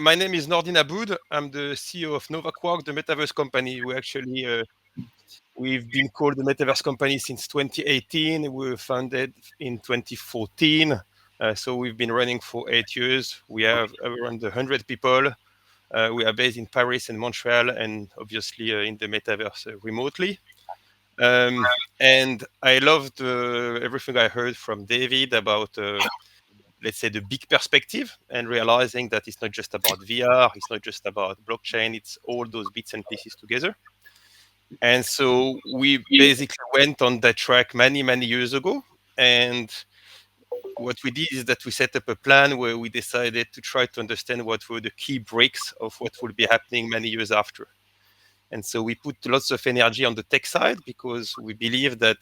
My name is Nouredine Abboud. I'm the CEO of Novaquark, the Metaverse Company. We've been called the Metaverse Company since 2018. We were founded in 2014. So we've been running for 8 years. We have around 100 people. We are based in Paris and Montreal, and obviously in the Metaverse remotely. Um, and I loved everything I heard from David about let's say, the big perspective and realizing that it's not just about VR, it's not just about blockchain, it's all those bits and pieces together. And so we basically went on that track many, many years ago. And what we did is that we set up a plan where we decided to try to understand what were the key breaks of what will be happening many years after. And so we put lots of energy on the tech side because we believe that,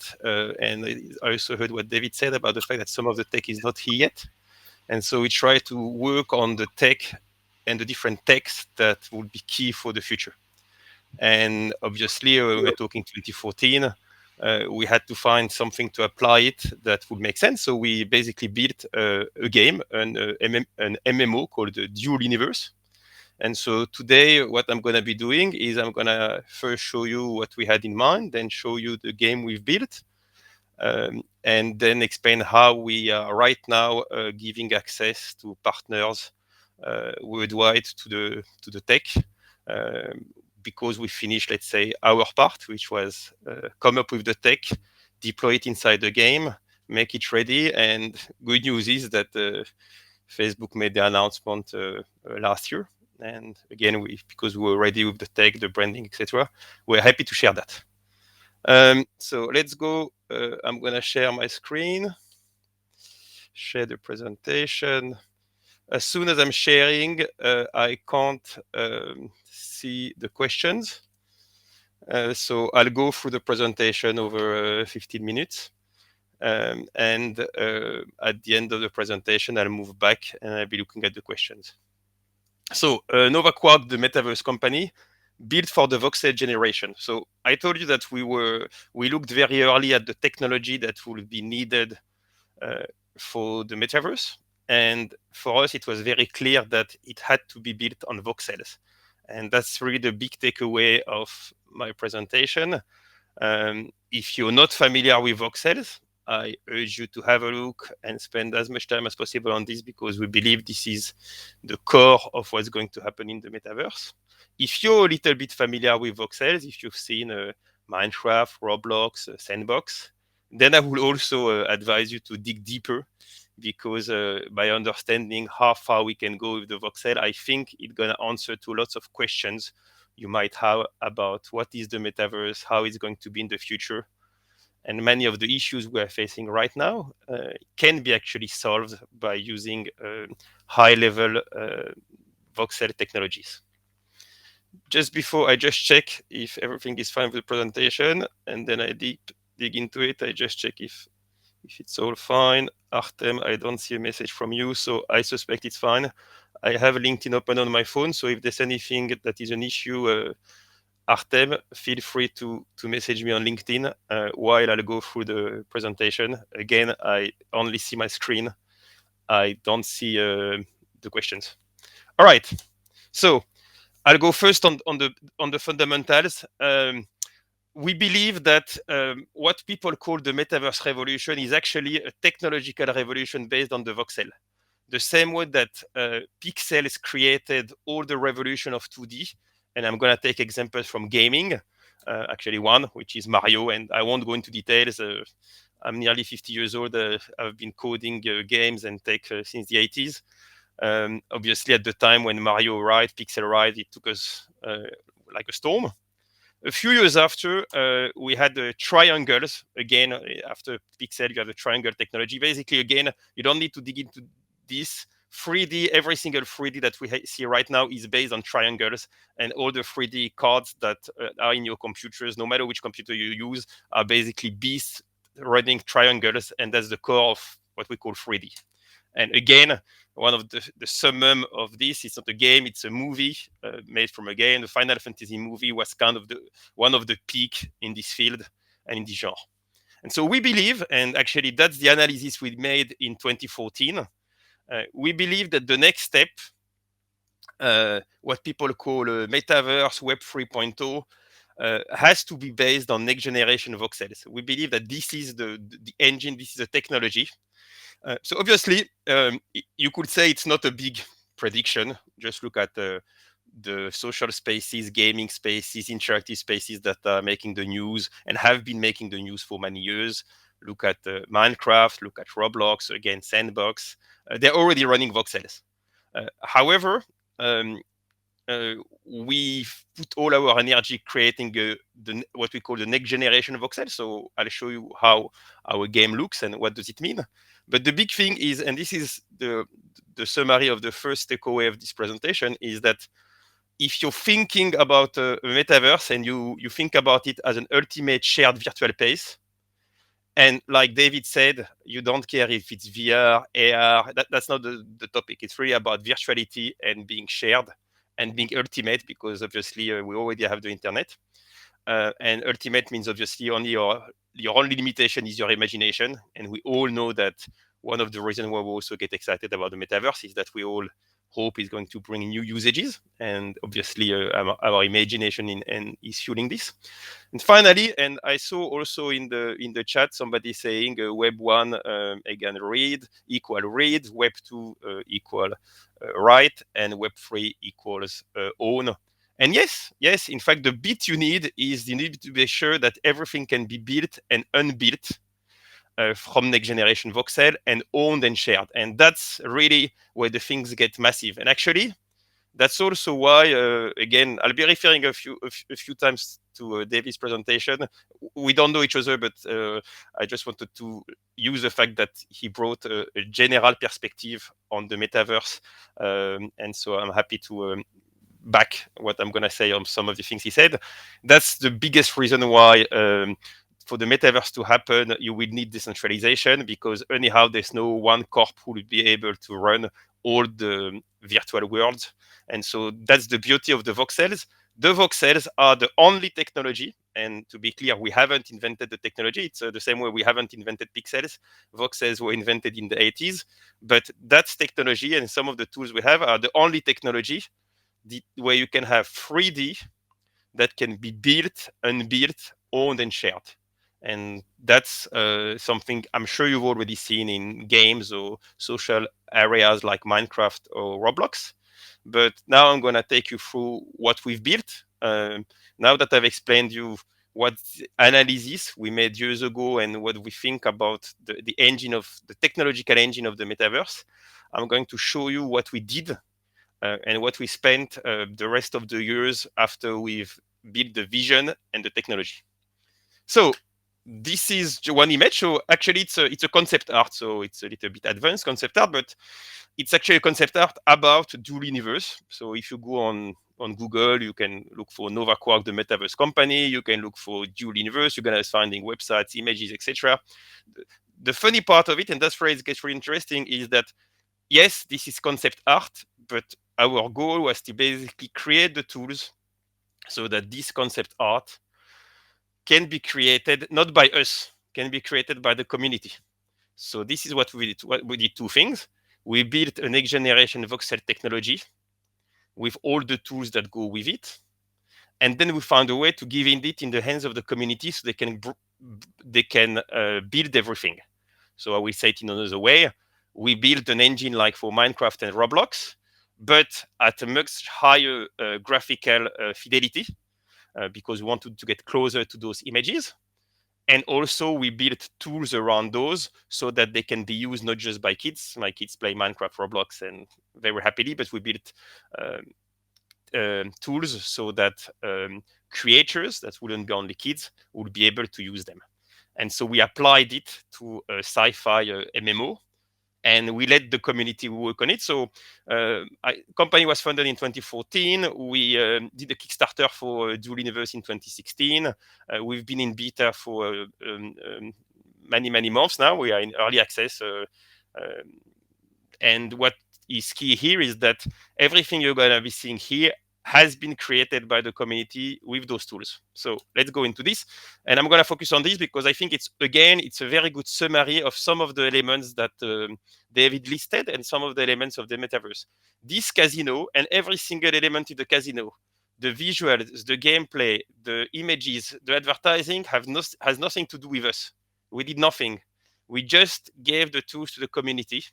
and I also heard what David said about the fact that some of the tech is not here yet. And so we try to work on the tech and the different techs that will be key for the future. And obviously, when we're talking 2014, we had to find something to apply it that would make sense. So we basically built a game, an MMO called the Dual Universe. And so today, what I'm going to be doing is I'm going to first show you what we had in mind, then show you the game we've built, and then explain how we are right now giving access to partners worldwide to the tech, because we finished, let's say, our part, which was come up with the tech, deploy it inside the game, make it ready. And good news is that Facebook made the announcement last year. And again, because we were ready with the tech, the branding, etc., we're happy to share that. So let's go. I'm going to share my screen, share the presentation. As soon as I'm sharing, I can't see the questions. So I'll go through the presentation over 15 minutes. And at the end of the presentation, I'll move back and I'll be looking at the questions. So Novaquark, the Metaverse Company, built for the voxel generation. So I told you that we looked very early at the technology that will be needed for the metaverse. And for us, it was very clear that it had to be built on voxels. And that's really the big takeaway of my presentation. If you're not familiar with voxels, I urge you to have a look and spend as much time as possible on this, because we believe this is the core of what's going to happen in the metaverse. If you're a little bit familiar with voxels, if you've seen Minecraft, Roblox, Sandbox, then I would also advise you to dig deeper, because by understanding how far we can go with the voxel, I think it's going to answer to lots of questions you might have about what is the metaverse, how it's going to be in the future. And many of the issues we are facing right now can be actually solved by using high-level voxel technologies. Just before I just check if everything is fine with the presentation, and then I dig into it, I just check if it's all fine. Artem, I don't see a message from you, so I suspect it's fine. I have LinkedIn open on my phone, so if there's anything that is an issue, Artem, feel free to message me on LinkedIn while I'll go through the presentation. Again, I only see my screen. I don't see the questions. All right, so I'll go first on the fundamentals. We believe that what people call the metaverse revolution is actually a technological revolution based on the voxel. The same way that pixels created all the revolution of 2D, and I'm going to take examples from gaming, actually one, which is Mario, and I won't go into details. I'm nearly 50 years old. I've been coding games and tech since the 80s. Obviously, at the time when Mario arrived, Pixel arrived, it took us like a storm. A few years after, we had the triangles. Again, after Pixel, you have the triangle technology. Basically, again, you don't need to dig into this. 3D, every single 3D that we see right now is based on triangles, and all the 3D cards that are in your computers, no matter which computer you use, are basically beasts running triangles, and that's the core of what we call 3D. And again, one of the summum of this, it's not a game, it's a movie made from a game. The Final Fantasy movie was kind of one of the peak in this field and in this genre. And so we believe, and actually that's the analysis we made in 2014, we believe that the next step what people call Metaverse Web 3.0 has to be based on next generation voxels. We believe that this is the engine, this is the technology. So obviously, you could say it's not a big prediction. Just look at the social spaces, gaming spaces, interactive spaces that are making the news and have been making the news for many years. Look at Minecraft, look at Roblox, again, Sandbox. They're already running voxels. However, um, uh, we put all our energy creating what we call the next generation voxel. So I'll show you how our game looks and what does it mean. But the big thing is, and this is the summary of the first takeaway of this presentation, is that if you're thinking about a metaverse and you think about it as an ultimate shared virtual space, and like David said, you don't care if it's VR, AR. That's not the topic. It's really about virtuality and being shared and being ultimate, because obviously we already have the internet. And ultimate means obviously only your only limitation is your imagination. And we all know that one of the reasons why we also get excited about the metaverse is that we all hope is going to bring new usages. And obviously our imagination is fueling this. And finally, and I saw also in the chat somebody saying Web 1 again read, Web 2 equal write, and Web 3 equals own. And yes, in fact, the bit you need is you need to be sure that everything can be built and unbuilt from next generation voxel and owned and shared. And that's really where the things get massive. And actually, that's also why, again, I'll be referring a few times to David's presentation. We don't know each other, but I just wanted to use the fact that he brought a general perspective on the metaverse, and so I'm happy to back what I'm going to say on some of the things he said. That's the biggest reason why. For the metaverse to happen, you will need decentralization, because anyhow, there's no one corp who will be able to run all the virtual worlds. And so that's the beauty of the voxels. The voxels are the only technology. And to be clear, we haven't invented the technology. It's the same way we haven't invented pixels. Voxels were invented in the 80s. But that's technology. And some of the tools we have are the only technology where you can have 3D that can be built, unbuilt, owned, and shared. And that's something I'm sure you've already seen in games or social areas like Minecraft or Roblox. But now I'm going to take you through what we've built. Now that I've explained you what analysis we made years ago and what we think about the engine of the technological engine of the metaverse, I'm going to show you what we did and what we spent the rest of the years after we've built the vision and the technology. So this is one image. So actually, it's a concept art. So it's a little bit advanced concept art, but it's actually a concept art about dual universe. So if you go on Google, you can look for Novaquark, the Metaverse Company. You can look for dual universe. You're gonna finding websites, images, etc. The funny part of it, and that's where it gets really interesting, is that yes, this is concept art, but our goal was to basically create the tools so that this concept art can be created not by us, can be created by the community. So this is what we did. We did two things. We built a next generation voxel technology with all the tools that go with it, and then we found a way to give it in the hands of the community so they can build everything. So I will say it in another way. We built an engine like for Minecraft and Roblox, but at a much higher graphical fidelity because we wanted to get closer to those images. And also we built tools around those so that they can be used not just by kids. My kids play Minecraft, Roblox, and very happily, but we built tools so that creators that wouldn't be only kids would be able to use them. And so we applied it to a sci-fi MMO, and we let the community work on it. So company was funded in 2014. We did a Kickstarter for Dual Universe in 2016. We've been in beta for many months now. We are in early access. And what is key here is that everything you're going to be seeing here has been created by the community with those tools. So let's go into this. And I'm going to focus on this because I think it's a very good summary of some of the elements that David listed and some of the elements of the metaverse. This casino and every single element in the casino, the visuals, the gameplay, the images, the advertising has nothing to do with us. We did nothing. We just gave the tools to the community.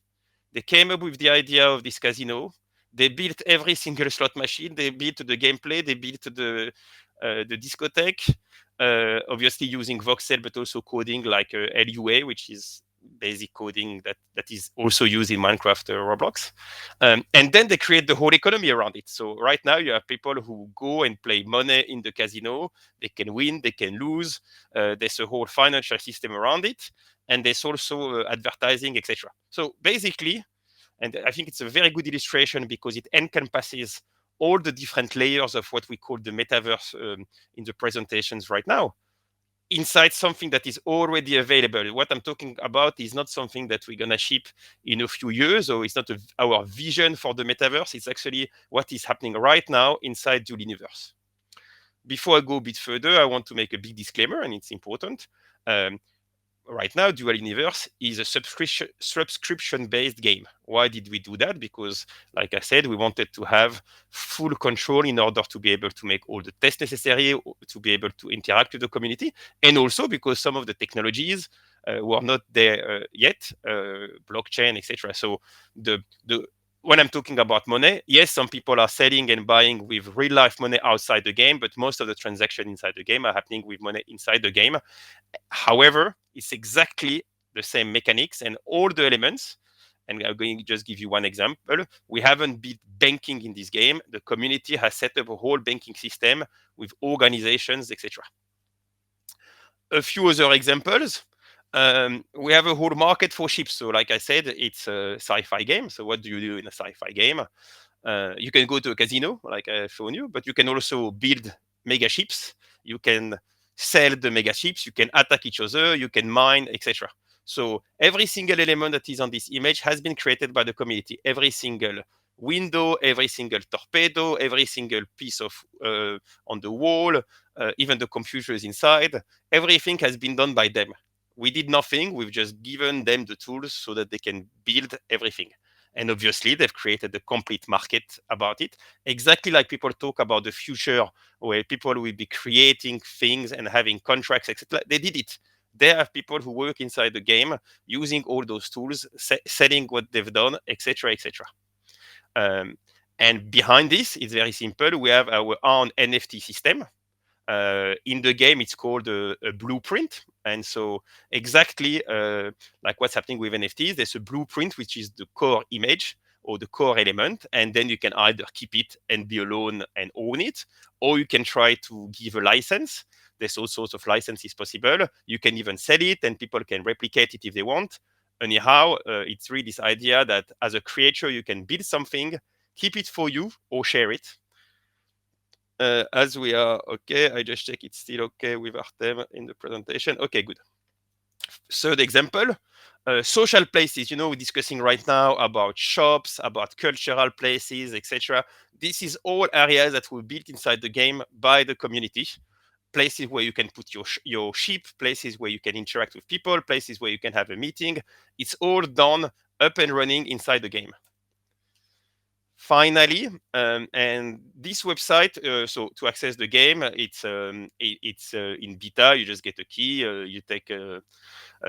They came up with the idea of this casino. They built every single slot machine. They built the gameplay. They built the discotheque, obviously using voxel, but also coding like LUA, which is basic coding that is also used in Minecraft, Roblox. And then they create the whole economy around it. So right now you have people who go and play money in the casino. They can win, they can lose. There's a whole financial system around it. And there's also advertising, etc. So basically, and I think it's a very good illustration because it encompasses all the different layers of what we call the metaverse in the presentations right now, inside something that is already available. What I'm talking about is not something that we're going to ship in a few years, or it's not our vision for the metaverse. It's actually what is happening right now inside the universe. Before I go a bit further, I want to make a big disclaimer, and it's important. Right now, Dual Universe is a subscription-based game. Why did we do that? Because, like I said, we wanted to have full control in order to be able to make all the tests necessary, to be able to interact with the community, and also because some of the technologies were not there yet, blockchain, etc. So the when I'm talking about money, yes, some people are selling and buying with real life money outside the game, but most of the transactions inside the game are happening with money inside the game. However, it's exactly the same mechanics and all the elements. And I'm going to just give you one example. We haven't built banking in this game. The community has set up a whole banking system with organizations, etc. A few other examples. We have a whole market for ships. So like I said, it's a sci-fi game. So what do you do in a sci-fi game? You can go to a casino, like I've shown you, but you can also build mega ships. You can sell the mega ships. You can attack each other. You can mine, etc. So every single element that is on this image has been created by the community. Every single window, every single torpedo, every single piece of on the wall, even the computers inside, everything has been done by them. We did nothing. We've just given them the tools so that they can build everything. And obviously, they've created a complete market about it. Exactly like people talk about the future where people will be creating things and having contracts, etc. They did it. There are people who work inside the game using all those tools, selling what they've done, etc., etc. And behind this, it's very simple. We have our own NFT system. In the game, it's called a blueprint. And so exactly like what's happening with NFTs, there's a blueprint, which is the core image or the core element. And then you can either keep it and be alone and own it, or you can try to give a license. There's all sorts of licenses possible. You can even sell it and people can replicate it if they want. Anyhow, it's really this idea that as a creator, you can build something, keep it for you or share it. As we are okay, I just check it's still okay with Artem in the presentation. Okay, good. Third example, social places. You know, we're discussing right now about shops, about cultural places, etc. This is all areas that were built inside the game by the community. Places where you can put your ship, places where you can interact with people, places where you can have a meeting. It's all done up and running inside the game. Finally, and this website, so to access the game, it's in beta. You just get a key. You take a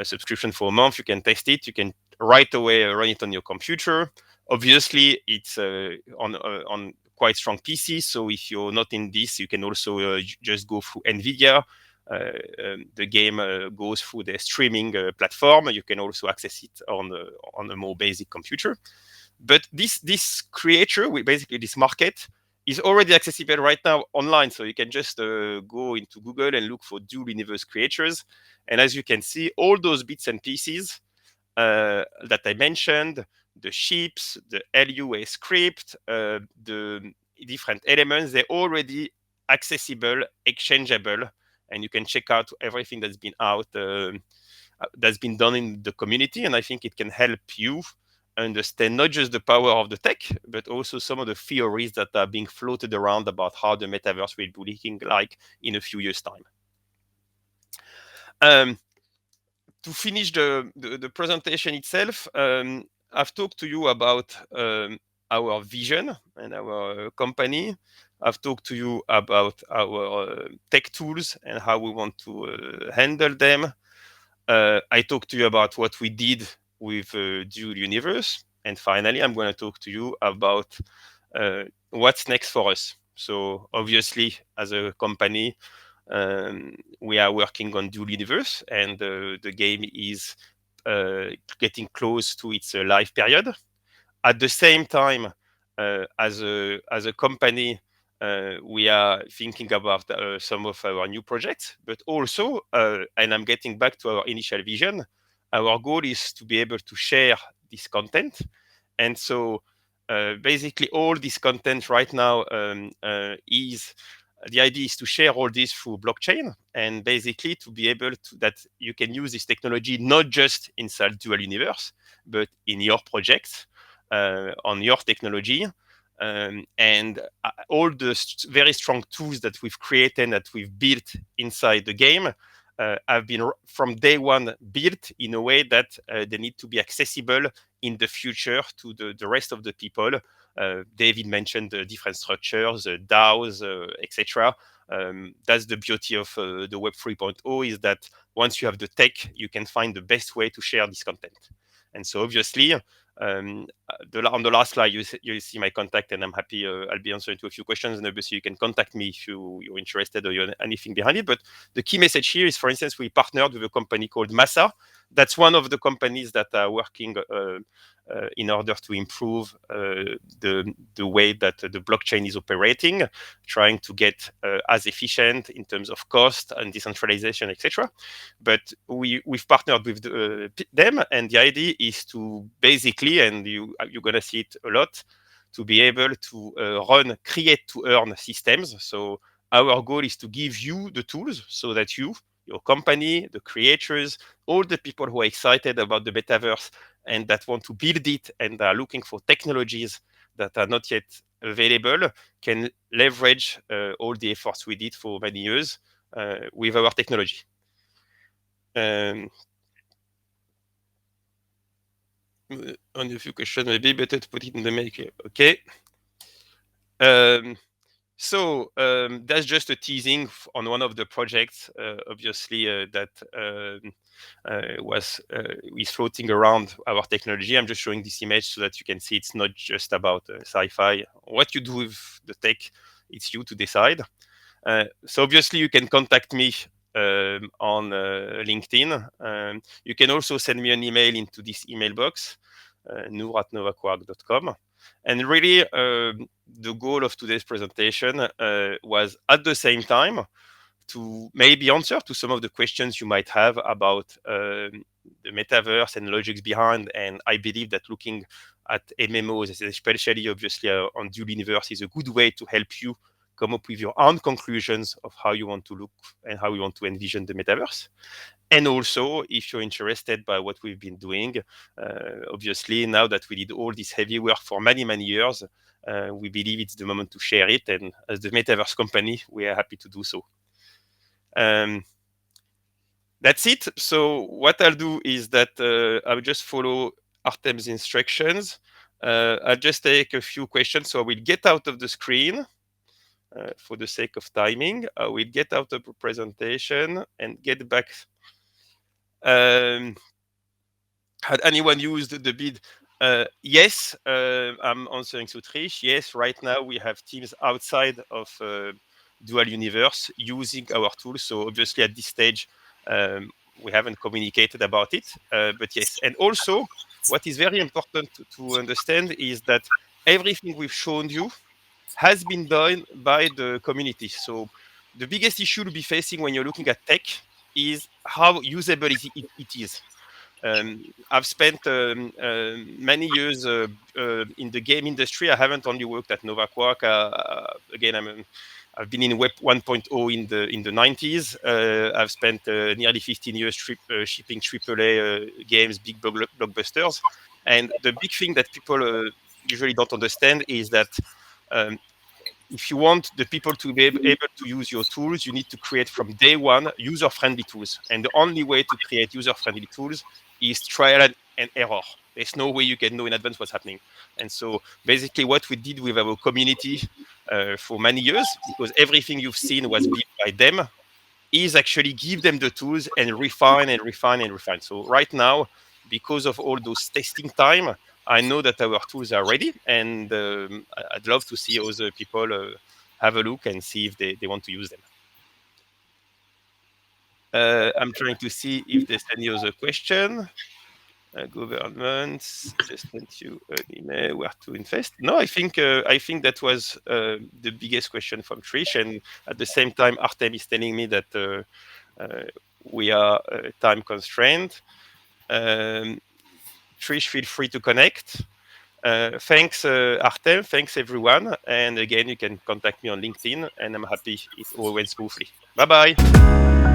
subscription for a month. You can test it. You can right away run it on your computer. Obviously, it's on quite strong PC. So if you're not in this, you can also just go through NVIDIA. The game goes through the streaming platform. You can also access it on a more basic computer. But this creator, basically this market, is already accessible right now online. So you can just go into Google and look for Dual Universe creators. And as you can see, all those bits and pieces that I mentioned, the ships, the LUA script, the different elements, they're already accessible, exchangeable, and you can check out everything that's been done in the community. And I think it can help you understand not just the power of the tech, but also some of the theories that are being floated around about how the metaverse will be looking like in a few years' time. To finish the presentation itself, I've talked to you about our vision and our company. I've talked to you about our tech tools and how we want to handle them. I talked to you about what we did with Dual Universe. And finally, I'm going to talk to you about what's next for us. So obviously, as a company, we are working on Dual Universe, and the game is getting close to its life period. At the same time, as a company, we are thinking about some of our new projects, but also, and I'm getting back to our initial vision, our goal is to be able to share this content. And so basically all this content right now is the idea is to share all this through blockchain, and basically to be able to that you can use this technology not just inside Dual Universe, but in your projects, on your technology. And all the very strong tools that we've created and that we've built inside the game have been from day one built in a way that they need to be accessible in the future to the rest of the people. David mentioned the different structures, DAOs, etc. That's the beauty of the Web 3.0, is that once you have the tech, you can find the best way to share this content. And so obviously, on the last slide, you see my contact, and I'm happy. I'll be answering to a few questions, and obviously you can contact me if you're interested or you're anything behind it. But the key message here is, for instance, we partnered with a company called Massa. That's one of the companies that are working in order to improve the way that the blockchain is operating, trying to get as efficient in terms of cost and decentralization, etc. But we've partnered with them, and the idea is to basically, and you're going to see it a lot, to be able to run create to earn systems. So our goal is to give you the tools so that your company, the creators, all the people who are excited about the metaverse and that want to build it and are looking for technologies that are not yet available, can leverage all the efforts we did for many years with our technology. On a few questions, maybe better to put it in the mail. Okay. So that's just a teasing on one of the projects, obviously, that is floating around our technology. I'm just showing this image so that you can see it's not just about sci-fi. What you do with the tech, it's you to decide. So obviously, you can contact me on LinkedIn. You can also send me an email into this email box, nour@novaquark.com. And really, the goal of today's presentation was at the same time to maybe answer to some of the questions you might have about the metaverse and logics behind. And I believe that looking at MMOs, especially obviously on Dual Universe, is a good way to help you come up with your own conclusions of how you want to look and how you want to envision the metaverse. And also, if you're interested by what we've been doing, obviously, now that we did all this heavy work for many, many years, we believe it's the moment to share it. And as the Metaverse Company, we are happy to do so. That's it. So what I'll do is that I'll just follow Artem's instructions. I'll just take a few questions. So I will get out of the screen. For the sake of timing, I will get out of the presentation and get back. Had anyone used the bid? Yes, I'm answering to Trish. Yes, right now we have teams outside of Dual Universe using our tools. So obviously at this stage, we haven't communicated about it. But yes, and also what is very important to understand is that everything we've shown you has been done by the community. So the biggest issue to be facing when you're looking at tech is how usable it is. I've spent many years in the game industry. I haven't only worked at Novaquark. Again, I've been in Web 1.0 in the 90s. I've spent nearly 15 years shipping AAA games, big blockbusters. And the big thing that people usually don't understand is that um, if you want the people to be able to use your tools, you need to create from day one user-friendly tools. And the only way to create user-friendly tools is trial and error. There's no way you can know in advance what's happening. And so basically what we did with our community for many years, because everything you've seen was built by them, is actually give them the tools and refine and refine and refine. So right now, because of all those testing time, I know that our tools are ready, and I'd love to see other people have a look and see if they want to use them. I'm trying to see if there's any other question. Governments just sent you an email where to invest. No, I think that was the biggest question from Trish, and at the same time, Artem is telling me that we are time constrained. Trish, feel free to connect. Thanks, Artem. Thanks, everyone. And again, you can contact me on LinkedIn, and I'm happy it all went smoothly. Bye bye.